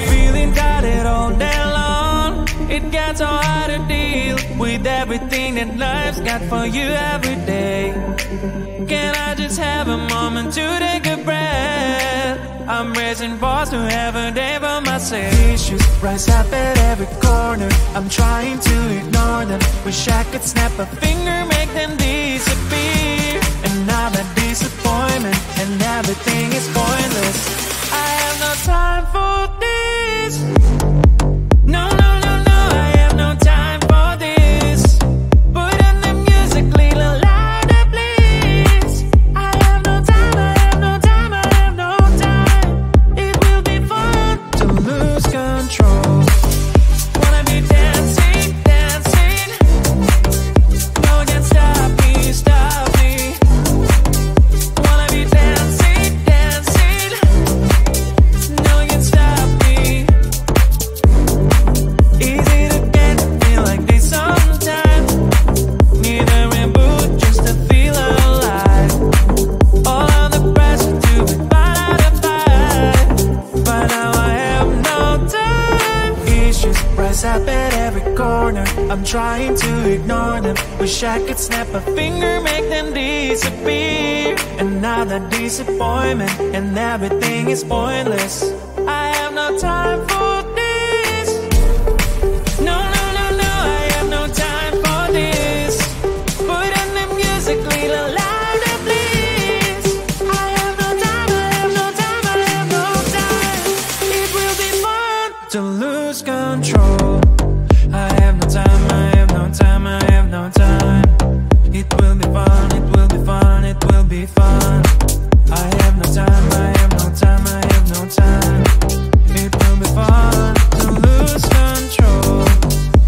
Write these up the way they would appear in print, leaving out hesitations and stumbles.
Feeling tired all day long. It gets so hard to deal with everything that life's got for you every day. Can I just have a moment to take a breath? I'm raising balls to have a day for myself. Issues rise up at every corner. I'm trying to ignore them. Wish I could snap a finger, make them disappear. And now that disappointment and everything is pointless. I have no time for this. No, no, no, no, I have no time for this. Put on the music, little louder, please. I have no time, I have no time, I have no time. It will be fun to lose control. Wanna be dancing, dancing. No one can stop me, stop me. Wanna be dancing, dancing. No one can stop me. Easy to get, feel like this sometimes. Need a reboot just to feel alive. All of the pressure to be fight. But now I have no time. Issues rise up at every corner. I'm trying to ignore them. Wish I could snap a finger, make them disappear. And now that disappointment and everything is pointless. I have no time for this. No, no, no, no, I have no time for this. Put on the music, little louder, please. I have no time, I have no time, I have no time. It will be fun to lose control. I have no time, I have no time, I have no time. It will be fun, it will be fun, it will be fun. I have no time, I have no time, I have no time. It will be fun to lose control.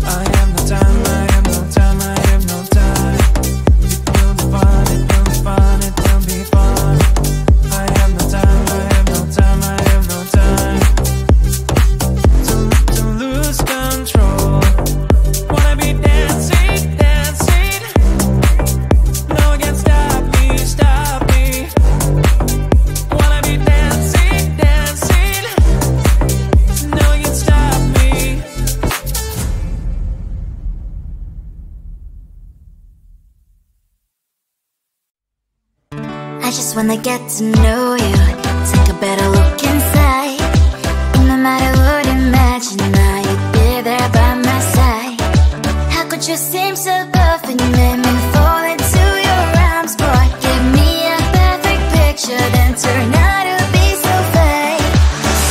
I have no time, I have no time, I have no time. It will be fun, it will be fun, it will be fun. I have no time, I have no time, I have no time. To lose control. Wanna be dancing, dancing. No one can stop me, stop me. Wanna be dancing, dancing. No one can stop me. I just wanna get to know you, take a better look inside. And no matter what, imagine now you'd be there by my side. How could you seem so perfect, you made me fall into your arms, boy. Give me a perfect picture, then turn out to be so fake.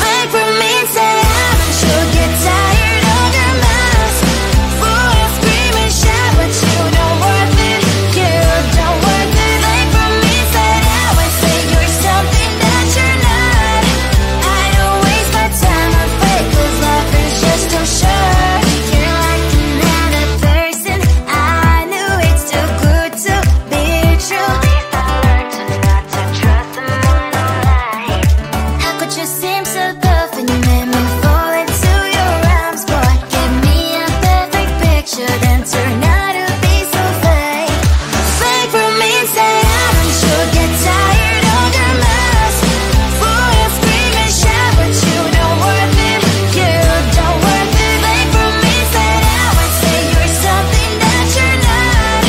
Fake for me, say I'm sure get tired of your mask. Full of scream and shout, but you don't worth it, you don't worth it. Fake for me, say that way, say you're something that you're not. I don't waste my time on fake, 'cause life is just too short. You're like another person, I knew it's too good to be true. I learned to not to trust someone online. How could you seem so perfect, you made me fall into your arms, boy. Give me a perfect picture, then turn out to be so fake. Fake for me, say I'm sure get tired of your mask. Full of scream and shout, but you don't worth it, you don't worth it. Fake for me, say that way, say you're something that you're not.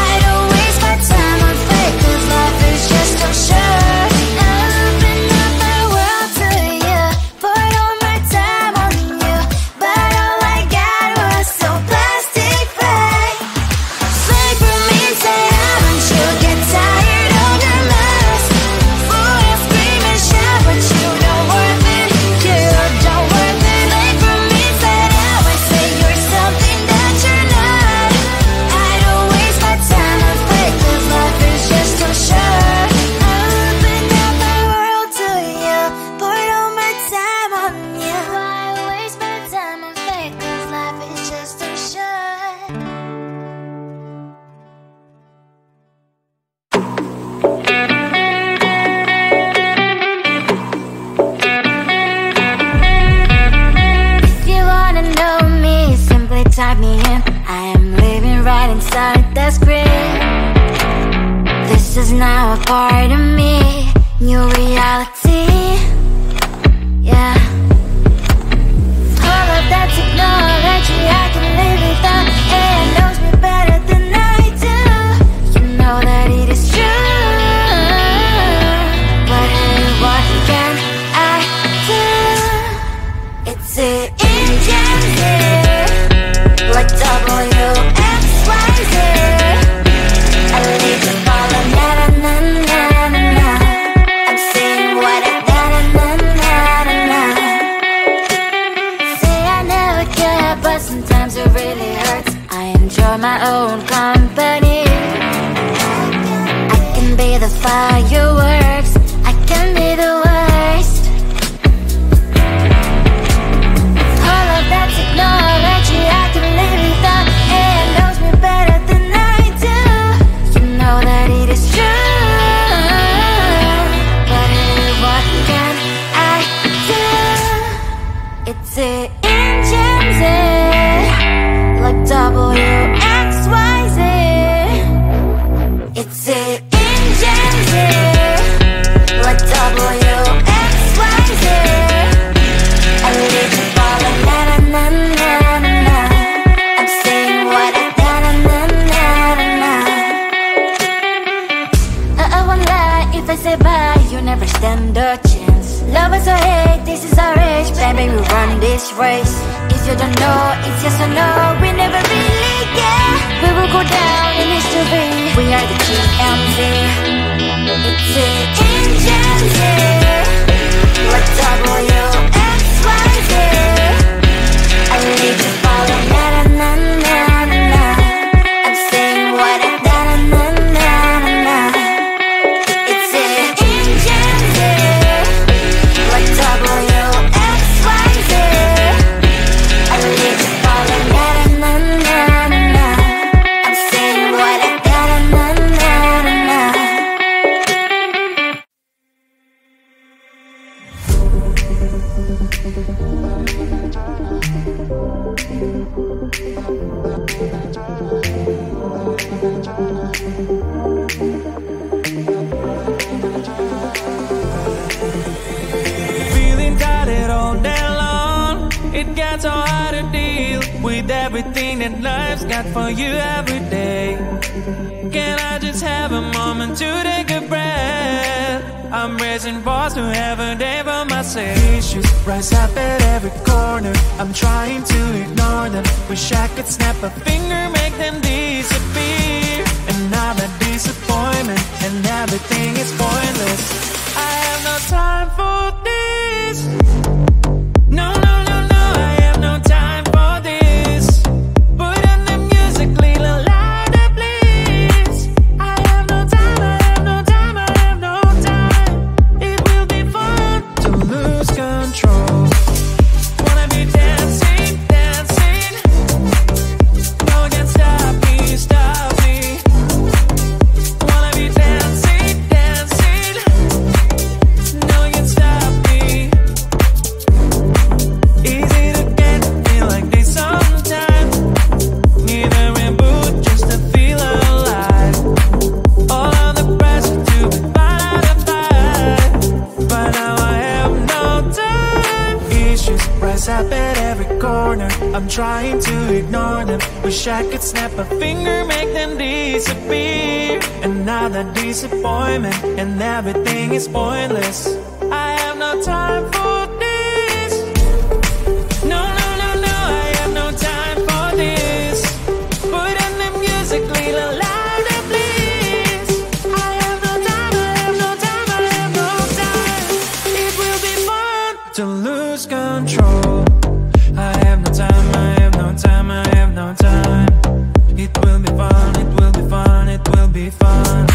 I don't waste my time on fake, 'cause life is just too short. I open up my world to you, poured all my time on you, but all I got was so plastic fake. am. I am living right inside the script. This is now a part of me, new reality. Yeah. All of that technology I can live without. AI knows me better than I do. You know that it is true. But hey, what can I do? It's the engine here, like WXYZ. I live to follow, na na na na na na. I'm saying what I na na na na na. Say I never care, but sometimes it really hurts. I enjoy my own company. I can be the fireworks, I can be the worst. All of that technology I can live without. AI knows me better than I do. You know that it is true. But hey, what can I do? It's the engines, like WXYZ. It's the engines, like WXYZ. I live to follow, na na na na na. I'm saying what I na na na na na. I won't lie if I say bye, you never stand a chance. Love us or hate, this is our age, baby, we run this race. If you don't know, it's yes or no, we never really get. We will go down in history, we are the GMZ. It's the engines, like WXYZ. I live to follow, na na na na na. I'm saying what I na na na na na. It's the engines, like WXYZ. I live to follow, na na na na na. I'm saying what I na na na na na. Feeling tired all day long. It gets so hard to deal with everything that life's got for you every day. Can I just have a moment to take a breath? I'm raising balls to have a day for myself. Issues rise up at every corner. I'm trying to ignore them. Wish I could snap a finger, make them disappear. And now that disappointment and everything is pointless. I have no time for this. No, no, no, no, I have no time for this. Put on the music, little louder, please. I have no time, I have no time, I have no time. It will be fun to lose control. Wanna be dancing, dancing. No one can stop me, stop me. Wanna be dancing, dancing. No one can stop me. Easy to get, feel like this sometimes. Need a reboot just to feel alive. All of the pressure to be fight out of fight. But now I have no time. Issues rise up at every corner. I'm trying to ignore them. Wish I could snap a finger, make them disappear. And now that disappointment and everything is pointless. I have no time for this. No, no, no, no, I have no time for this. Put on the music, little louder, please. I have no time, I have no time, I have no time. It will be fun to lose control. I have no time, I have no time, I have no time. It will be fun, it will be fun, it will be fun.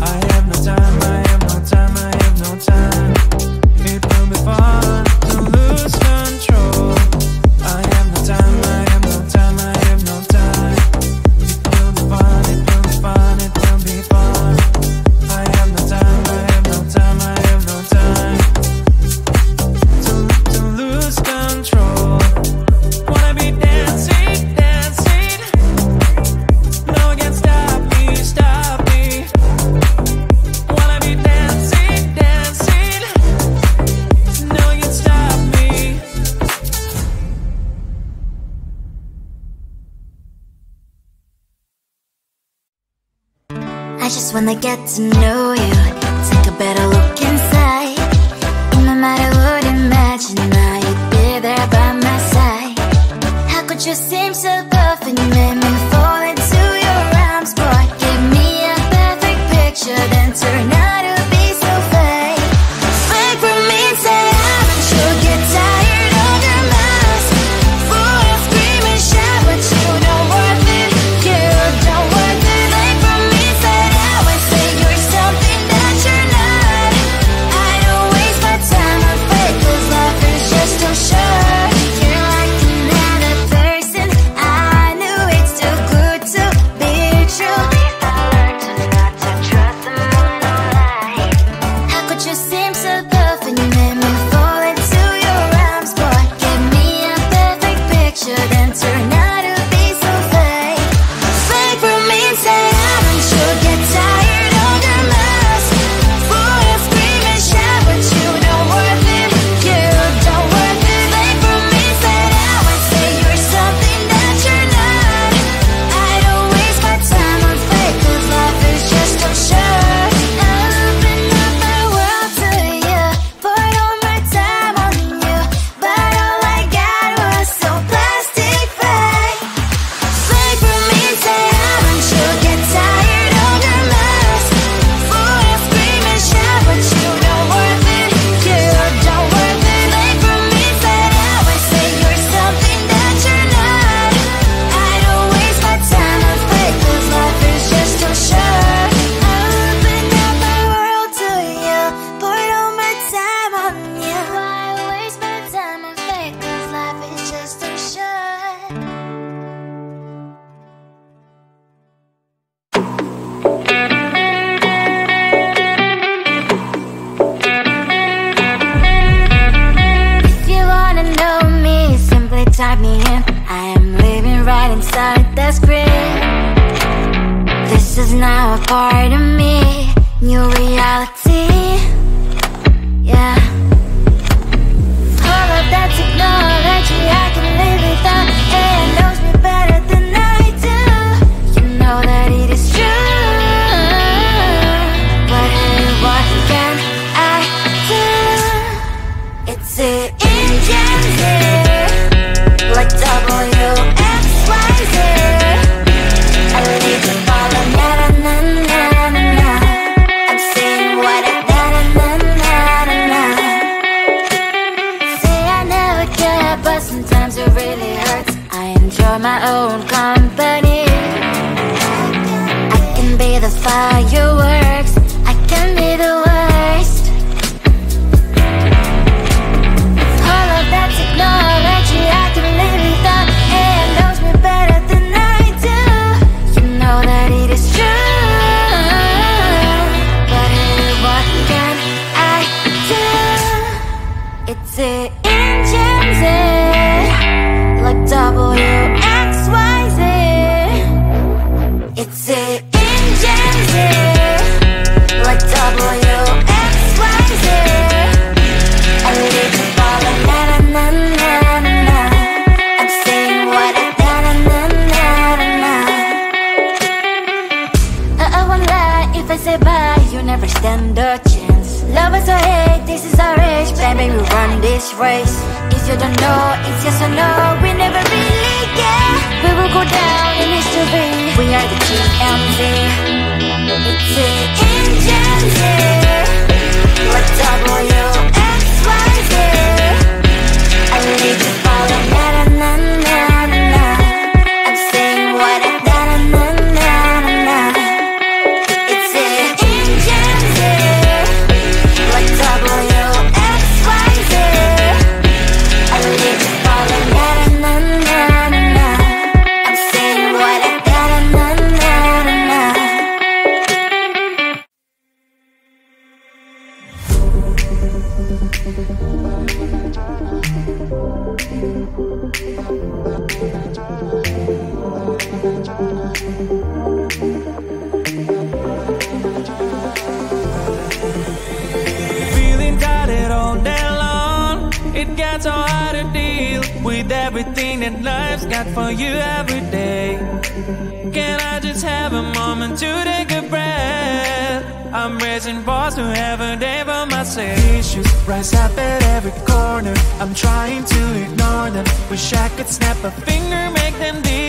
I have no time, I have no time, I have no time. I just wanna get to know you, take a better look inside. And no matter what, imagine now you'd be there by my side. How could you seem so perfect, you made me fall into your arms, boy. Give me a perfect picture, then turn out to be so fake. Fake for me, say haven't you get tired of your mask? Full of scream and shout, but you don't worth it, you don't worth it. Fake for me, say I would say you're something that you're not. I don't waste my time on fake, cause life is just too short. You're like another person, I knew it's too good to be true. I learned to not to trust someone, no lie. How could you seem so perfect, you made me fall into your arms, boy. Give me a perfect picture, then turn out to be so fake. Fake for me, say haven't you get tired of your mask? Full of scream and shout, but you don't worth it, you don't worth it. Fake for me, say I would say you're something that you're not. I don't waste my time on fake, cause life is just too short. I open up my world to you, poured all my time on you, but all I got was so plastic fake. Fake for me, say haven't you get tired of your mask? Full of scream and shout, but you don't worth it, you don't worth it. Fake for me, say I would say you're something that you're not. I don't waste my time on fake, cause life is just too short. I opened up my world to you, poured all my time on you. Why waste my time on fake, cause life is just too short. If you wanna know me, simply type me in. I am living right inside the script. This is now a part of me, new reality. Yeah. All of that technology I can live without. AI knows me better than I do. You know that it is true. But hey, what can I do? It's the engine here, like WXYZ. I need to follow na na na na na na. I'm saying what I na na na na na. Say I never care, but sometimes it really hurts. I enjoy my own company. I can be the fireworks, I can be the worst. All of that technology I can live without. AI knows me better than I do. You know that it is true. But hey, what can I do? It's the engines like WXYZ. It's the engines like WXYZ. I need to follow na na na na na na. I'm saying what I na na na na na. I won't lie if I say bye, you never stand a chance. Love us or hate, this is our age, baby, we run this race. If you don't know, it's yes or no, we never really care. We will go down in history, we are the TMZ. It's the engines here, like WXYZ. I need to follow na na na na na na. I'm saying what I na na na na na. It's the engines here, like WXYZ. I need to follow na na na na na. I'm saying what I na na na na na. Feeling tired all day long. It gets so hard to deal with everything that life's got for you every day. Can I just have a moment to take a breath? I'm raising balls to have a day for myself. Issues rise up at every corner. I'm trying to ignore them. Wish I could snap a finger, make them disappear.